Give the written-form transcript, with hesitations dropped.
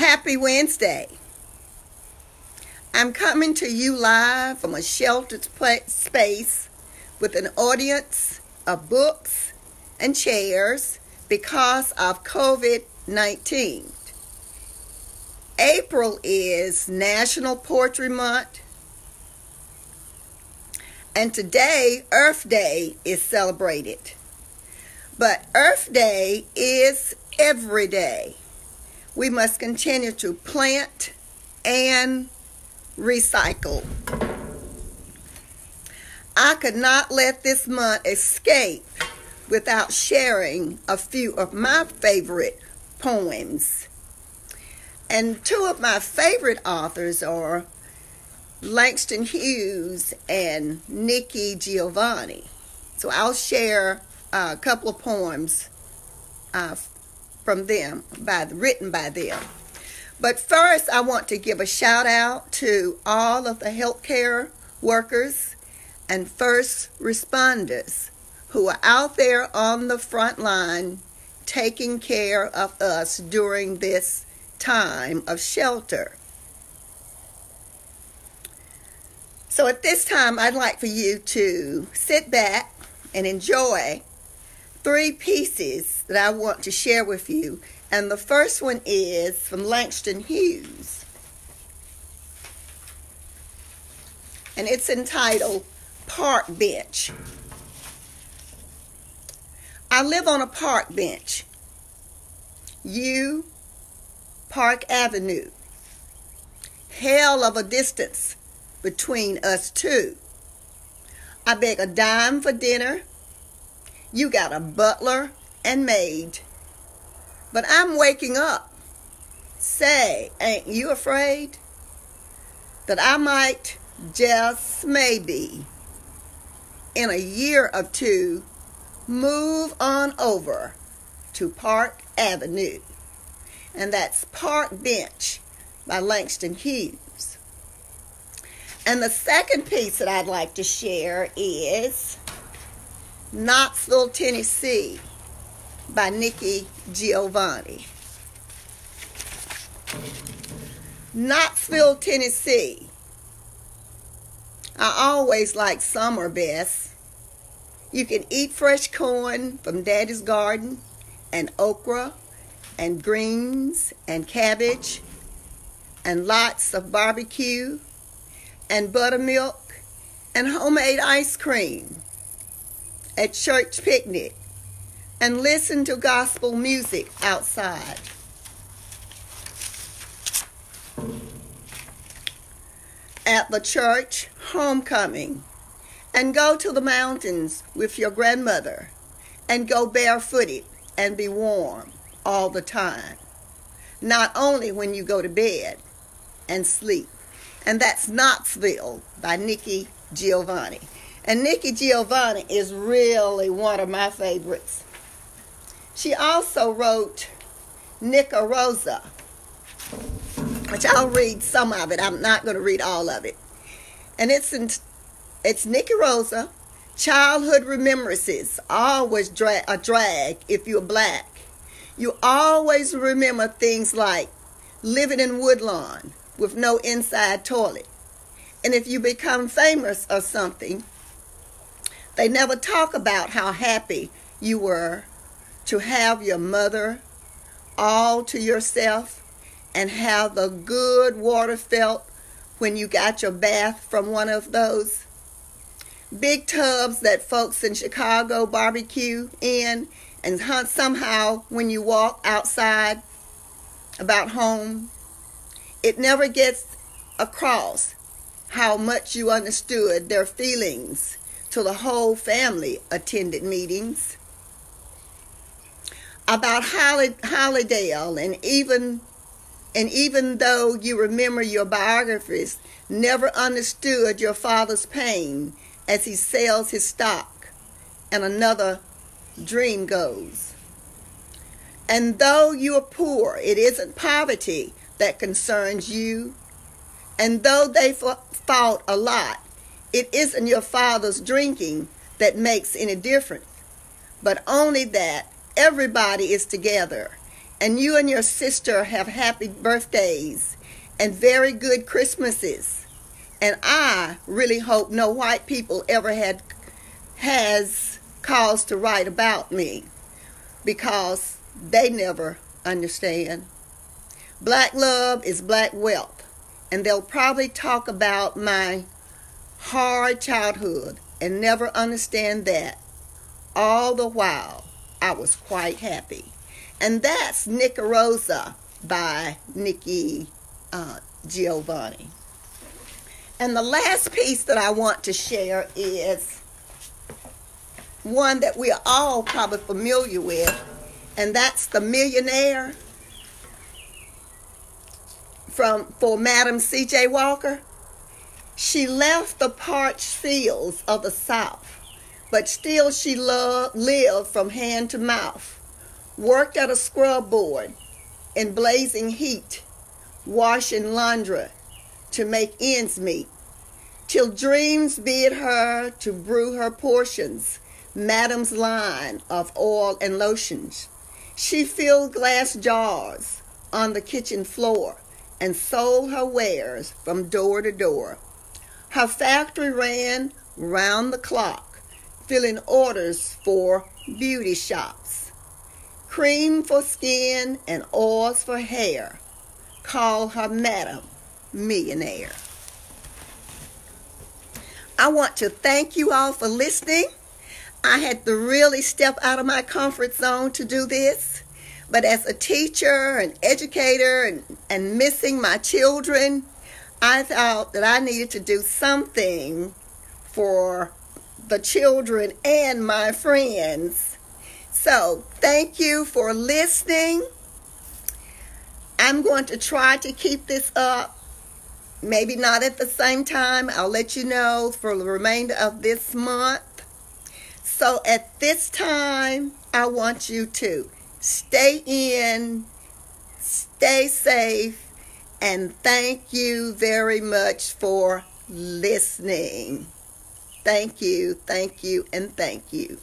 Happy Wednesday. I'm coming to you live from a sheltered space with an audience of books and chairs because of COVID-19. April is National Poetry Month, and today Earth Day is celebrated. But Earth Day is every day. We must continue to plant and recycle. I could not let this month escape without sharing a few of my favorite poems. And two of my favorite authors are Langston Hughes and Nikki Giovanni. So I'll share a couple of poems from them, written by them. But first, I want to give a shout out to all of the healthcare workers and first responders who are out there on the front line taking care of us during this time of shelter. So at this time, I'd like for you to sit back and enjoy three pieces that I want to share with you. And the first one is from Langston Hughes. And it's entitled Park Bench. I live on a park bench. You, Park Avenue. Hell of a distance between us two. I beg a dime for dinner. You got a butler and maid. But I'm waking up. Say, ain't you afraid that I might just maybe in a year or two move on over to Park Avenue? And that's Park Bench by Langston Hughes. And the second piece that I'd like to share is Knoxville, Tennessee by Nikki Giovanni. Knoxville, Tennessee. I always like summer best. You can eat fresh corn from Daddy's garden, and okra, and greens, and cabbage, and lots of barbecue, and buttermilk, and homemade ice cream at church picnic, and listen to gospel music outside. At the church homecoming, and go to the mountains with your grandmother, and go barefooted and be warm all the time, not only when you go to bed and sleep. And that's Knoxville by Nikki Giovanni. And Nikki Giovanni is really one of my favorites. She also wrote Nica Rosa, which I'll read some of it. I'm not going to read all of it. And it's Nica Rosa, childhood remembrances, always a drag if you're black. You always remember things like living in Woodlawn with no inside toilet. And if you become famous or something, they never talk about how happy you were to have your mother all to yourself and how the good water felt when you got your bath from one of those big tubs that folks in Chicago barbecue in, and somehow when you walk outside about home, it never gets across how much you understood their feelings till the whole family attended meetings. About Hollydale, and even though you remember your biographies, never understood your father's pain as he sells his stock and another dream goes. And though you are poor, it isn't poverty that concerns you. And though they fought a lot, it isn't your father's drinking that makes any difference, but only that everybody is together and you and your sister have happy birthdays and very good Christmases. And I really hope no white people ever has cause to write about me, because they never understand. Black love is black wealth, and they'll probably talk about my hard childhood and never understand that all the while I was quite happy. And that's Nicarosa by Nikki Giovanni. And the last piece that I want to share is one that we are all probably familiar with, and that's The Millionaire for Madam C.J. Walker. She left the parched fields of the South, but still she lived from hand to mouth, worked at a scrub board in blazing heat, washing laundry to make ends meet, till dreams bid her to brew her portions, Madam's line of oil and lotions. She filled glass jars on the kitchen floor and sold her wares from door to door. Her factory ran round the clock, filling orders for beauty shops. Cream for skin and oils for hair. Call her Madam Millionaire. I want to thank you all for listening. I had to really step out of my comfort zone to do this. But as a teacher and educator and missing my children, I thought that I needed to do something for the children and my friends. So thank you for listening. I'm going to try to keep this up. Maybe not at the same time. I'll let you know for the remainder of this month. So at this time, I want you to stay in, stay safe, and thank you very much for listening. Thank you, and thank you.